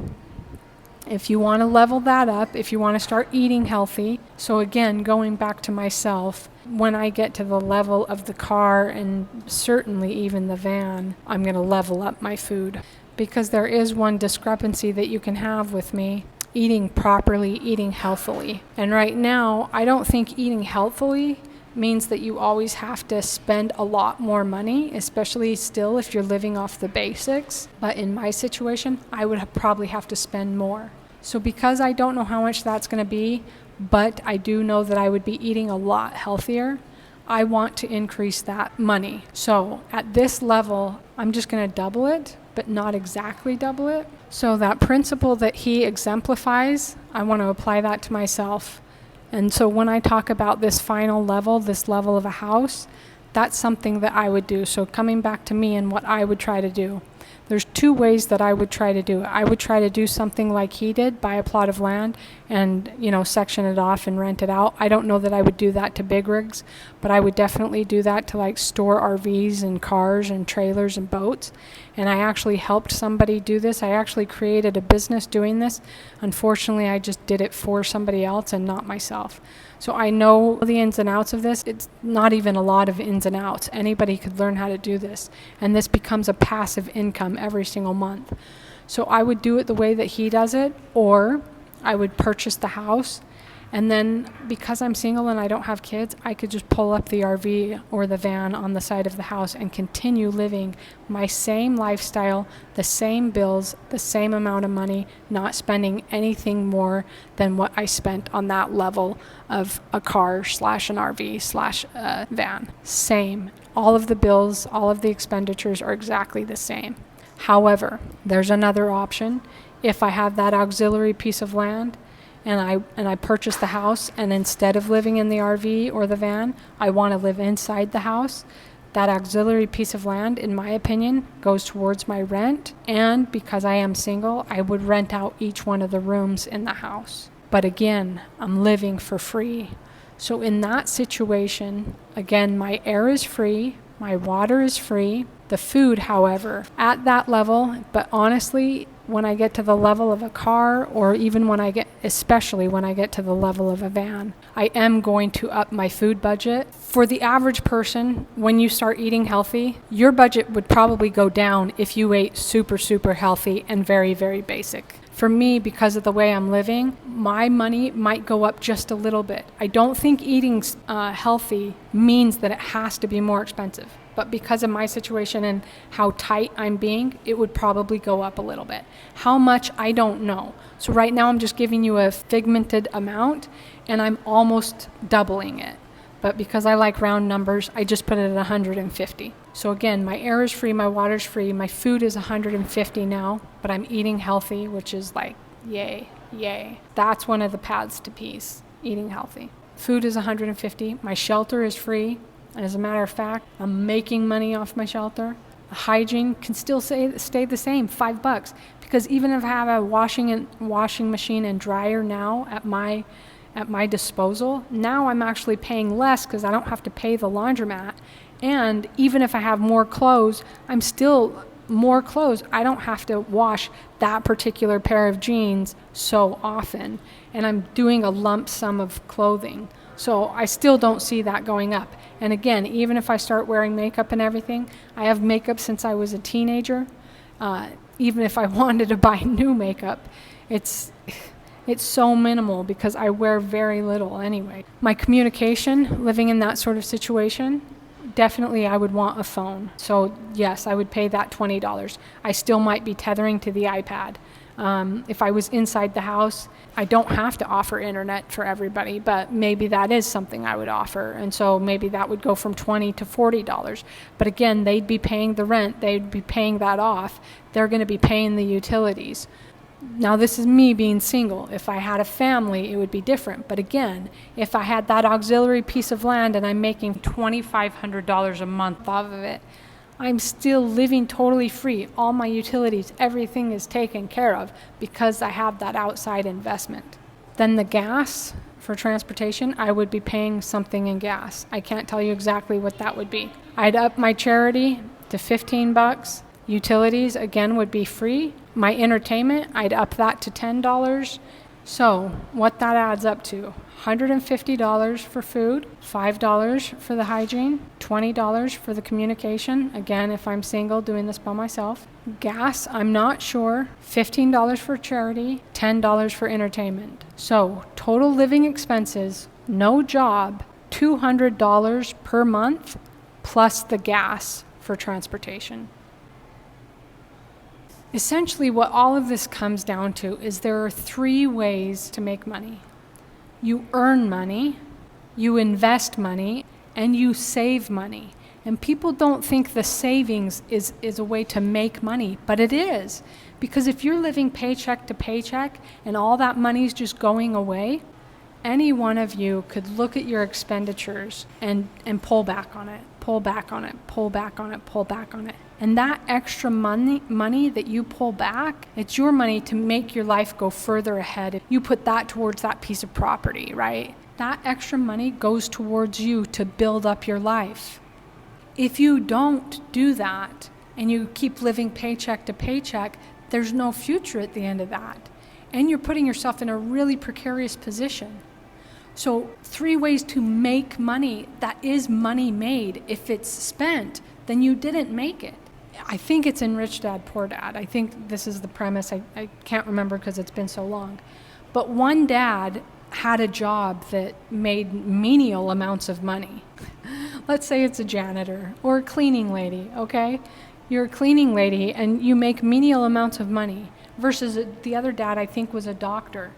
If you want to level that up, if you want to start eating healthy, so again, going back to myself, when I get to the level of the car and certainly even the van, I'm going to level up my food. Because there is one discrepancy that you can have with me, eating properly, eating healthily. And right now, I don't think eating healthily means that you always have to spend a lot more money, especially still if you're living off the basics. But in my situation, I would probably have to spend more. So because I don't know how much that's going to be, but I do know that I would be eating a lot healthier, I want to increase that money. So at this level, I'm just going to double it, but not exactly double it. So that principle that he exemplifies, I want to apply that to myself. And so when I talk about this final level, this level of a house, that's something that I would do. So coming back to me and what I would try to do. There's 2 ways that I would try to do it. I would try to do something like he did, buy a plot of land and, section it off and rent it out. I don't know that I would do that to big rigs, but I would definitely do that to like store RVs and cars and trailers and boats. And I actually helped somebody do this. I actually created a business doing this. Unfortunately, I just did it for somebody else and not myself. So I know the ins and outs of this. It's not even a lot of ins and outs. Anybody could learn how to do this. And this becomes a passive income every single month. So I would do it the way that he does it, or I would purchase the house. And then because I'm single and I don't have kids, I could just pull up the RV or the van on the side of the house and continue living my same lifestyle, the same bills, the same amount of money, not spending anything more than what I spent on that level of a car / an RV / van. Same. All of the bills, all of the expenditures are exactly the same. However, there's another option. If I have that auxiliary piece of land, and I purchase the house, and instead of living in the RV or the van, I want to live inside the house, that auxiliary piece of land, in my opinion, goes towards my rent. And because I am single, I would rent out each one of the rooms in the house. But again, I'm living for free. So in that situation, again, my air is free, my water is free. The food, however, at that level, but honestly, when I get to the level of a car, or even especially when I get to the level of a van. I am going to up my food budget. For the average person, when you start eating healthy, your budget would probably go down if you ate super, super healthy and very, very basic. For me, because of the way I'm living, my money might go up just a little bit. I don't think eating healthy means that it has to be more expensive. But because of my situation and how tight I'm being, it would probably go up a little bit. How much, I don't know. So right now I'm just giving you a figmented amount, and I'm almost doubling it. But because I like round numbers, I just put it at 150. So again, my air is free, my water's free, my food is 150 now, but I'm eating healthy, which is like, yay, yay. That's one of the paths to peace, eating healthy. Food is 150, my shelter is free. And as a matter of fact, I'm making money off my shelter. Hygiene can still stay the same, $5. Because even if I have a washing machine and dryer now at my disposal, now I'm actually paying less because I don't have to pay the laundromat. And even if I have more clothes, I'm still more clothes. I don't have to wash that particular pair of jeans so often. And I'm doing a lump sum of clothing. So I still don't see that going up. And again, even if I start wearing makeup and everything, I have makeup since I was a teenager. Even if I wanted to buy new makeup, it's so minimal because I wear very little anyway. My communication, living in that sort of situation, definitely I would want a phone. So yes, I would pay that $20. I still might be tethering to the iPad. If I was inside the house, I don't have to offer internet for everybody, but maybe that is something I would offer. And so maybe that would go from $20 to $40. But again, they'd be paying the rent. They'd be paying that off. They're going to be paying the utilities. Now, this is me being single. If I had a family, it would be different. But again, if I had that auxiliary piece of land and I'm making $2,500 a month off of it, I'm still living totally free. All my utilities, everything is taken care of because I have that outside investment. Then the gas for transportation, I would be paying something in gas. I can't tell you exactly what that would be. I'd up my charity to $15. Utilities, again, would be free. My entertainment, I'd up that to $10. So what that adds up to, $150 for food, $5 for the hygiene, $20 for the communication, again, if I'm single doing this by myself. Gas, I'm not sure, $15 for charity, $10 for entertainment. So total living expenses, no job, $200 per month, plus the gas for transportation. Essentially, what all of this comes down to is there are 3 ways to make money. You earn money, you invest money, and you save money. And people don't think the savings is a way to make money, but it is. Because if you're living paycheck to paycheck and all that money's just going away, any one of you could look at your expenditures and pull back on it, pull back on it, pull back on it, pull back on it. And that extra money that you pull back, it's your money to make your life go further ahead. You put that towards that piece of property, right? That extra money goes towards you to build up your life. If you don't do that and you keep living paycheck to paycheck, there's no future at the end of that. And you're putting yourself in a really precarious position. So 3 ways to make money that is money made. If it's spent, then you didn't make it. I think it's in Rich Dad, Poor Dad. I think this is the premise. I can't remember because it's been so long. But one dad had a job that made menial amounts of money. Let's say it's a janitor or a cleaning lady, okay? You're a cleaning lady and you make menial amounts of money versus the other dad, I think, was a doctor.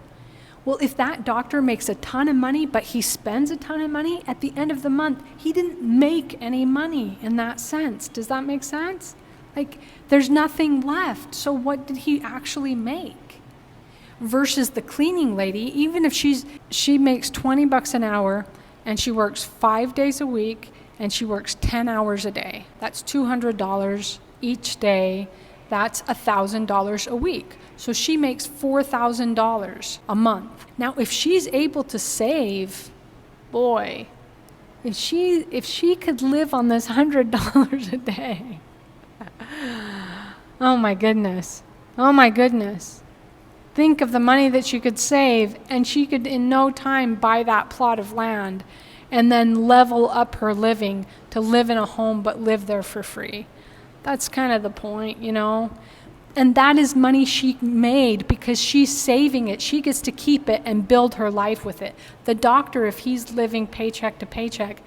Well, if that doctor makes a ton of money, but he spends a ton of money, at the end of the month, he didn't make any money in that sense. Does that make sense? Like, there's nothing left. So what did he actually make? Versus the cleaning lady, even if she makes $20 an hour and she works 5 days a week and she works 10 hours a day. That's $200 each day. That's $1,000 a week. So she makes $4,000 a month. Now, if she's able to save, boy, if she could live on this $100 a day, oh my goodness. Oh my goodness. Think of the money that she could save, and she could in no time buy that plot of land and then level up her living to live in a home but live there for free. That's kind of the point, you know? And that is money she made because she's saving it. She gets to keep it and build her life with it. The doctor, if he's living paycheck to paycheck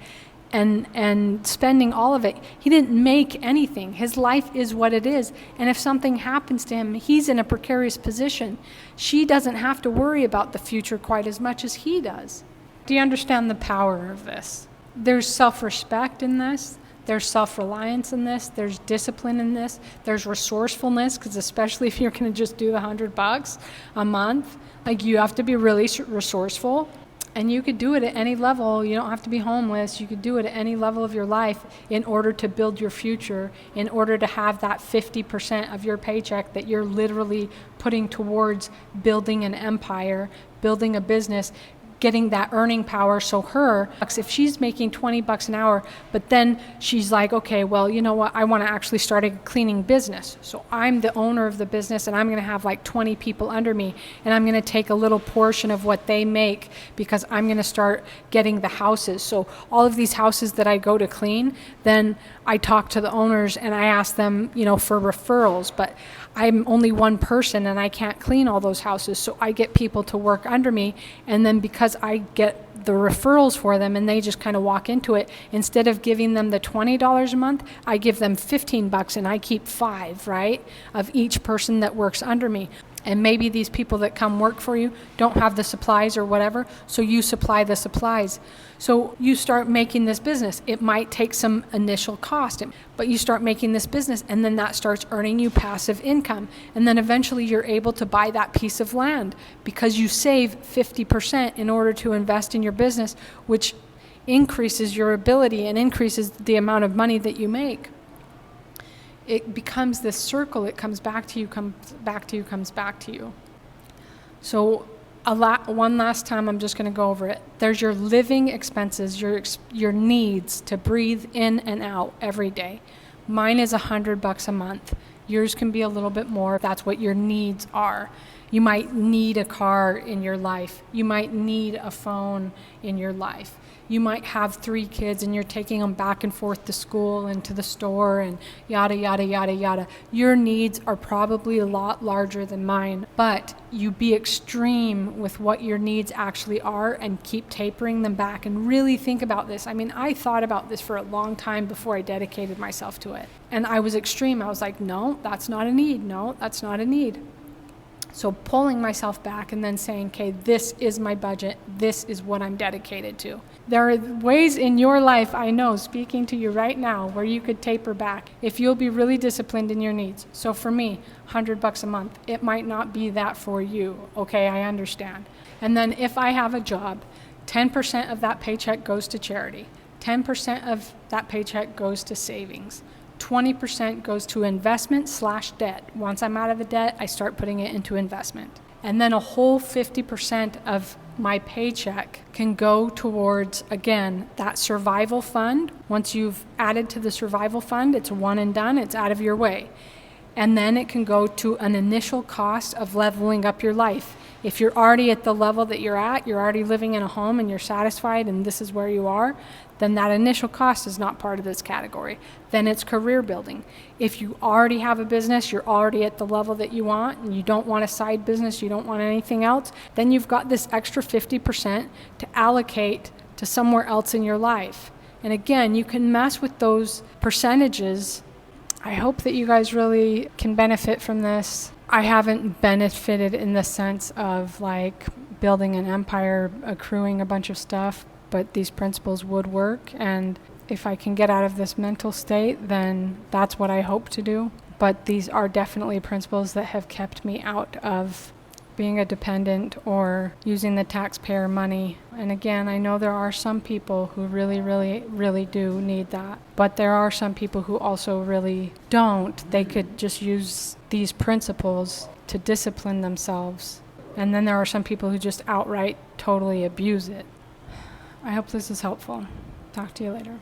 and spending all of it, he didn't make anything. His life is what it is. And if something happens to him, he's in a precarious position. She doesn't have to worry about the future quite as much as he does. Do you understand the power of this? There's self-respect in this. There's self-reliance in this. There's discipline in this. There's resourcefulness, because especially if you're going to just do the $100 a month, like, you have to be really resourceful. And you could do it at any level. You don't have to be homeless. You could do it at any level of your life in order to build your future, in order to have that 50% of your paycheck that you're literally putting towards building an empire, building a business, getting that earning power. So if she's making $20 an hour, but then she's like, okay, well, you know what? I want to actually start a cleaning business. So I'm the owner of the business, and I'm going to have like 20 people under me, and I'm going to take a little portion of what they make because I'm going to start getting the houses. So all of these houses that I go to clean, then I talk to the owners and I ask them, you know, for referrals, but I'm only one person and I can't clean all those houses. So I get people to work under me, and then because I get the referrals for them and they just kind of walk into it, instead of giving them the $20 a month, I give them $15 and I keep $5, right, of each person that works under me. And maybe these people that come work for you don't have the supplies or whatever, so you supply the supplies. So you start making this business. It might take some initial cost, but you start making this business, and then that starts earning you passive income. And then eventually you're able to buy that piece of land because you save 50% in order to invest in your business, which increases your ability and increases the amount of money that you make. It becomes this circle. It comes back to you, comes back to you, comes back to you. So one last time, I'm just going to go over it. There's your living expenses, your needs to breathe in and out every day. Mine is $100 a month. Yours can be a little bit more if that's what your needs are. You might need a car in your life. You might need a phone in your life. You might have 3 kids and you're taking them back and forth to school and to the store and yada, yada, yada, yada. Your needs are probably a lot larger than mine, but you be extreme with what your needs actually are and keep tapering them back and really think about this. I mean, I thought about this for a long time before I dedicated myself to it. And I was extreme. I was like, no, that's not a need. No, that's not a need. So pulling myself back and then saying, okay, this is my budget. This is what I'm dedicated to. There are ways in your life, I know, speaking to you right now, where you could taper back if you'll be really disciplined in your needs. So for me, $100 a month, it might not be that for you. Okay, I understand. And then if I have a job, 10% of that paycheck goes to charity. 10% of that paycheck goes to savings. 20% goes to investment/debt. Once I'm out of the debt, I start putting it into investment. And then a whole 50% of my paycheck can go towards, again, that survival fund. Once you've added to the survival fund, it's one and done, it's out of your way. And then it can go to an initial cost of leveling up your life. If you're already at the level that you're at, you're already living in a home and you're satisfied and this is where you are, then that initial cost is not part of this category. Then it's career building. If you already have a business, you're already at the level that you want, and you don't want a side business, you don't want anything else, then you've got this extra 50% to allocate to somewhere else in your life. And again, you can mess with those percentages. I hope that you guys really can benefit from this. I haven't benefited in the sense of like building an empire, accruing a bunch of stuff, but these principles would work. And if I can get out of this mental state, then that's what I hope to do. But these are definitely principles that have kept me out of being a dependent or using the taxpayer money. And again, I know there are some people who really, really, really do need that. But there are some people who also really don't. They could just use these principles to discipline themselves. And then there are some people who just outright totally abuse it. I hope this is helpful. Talk to you later.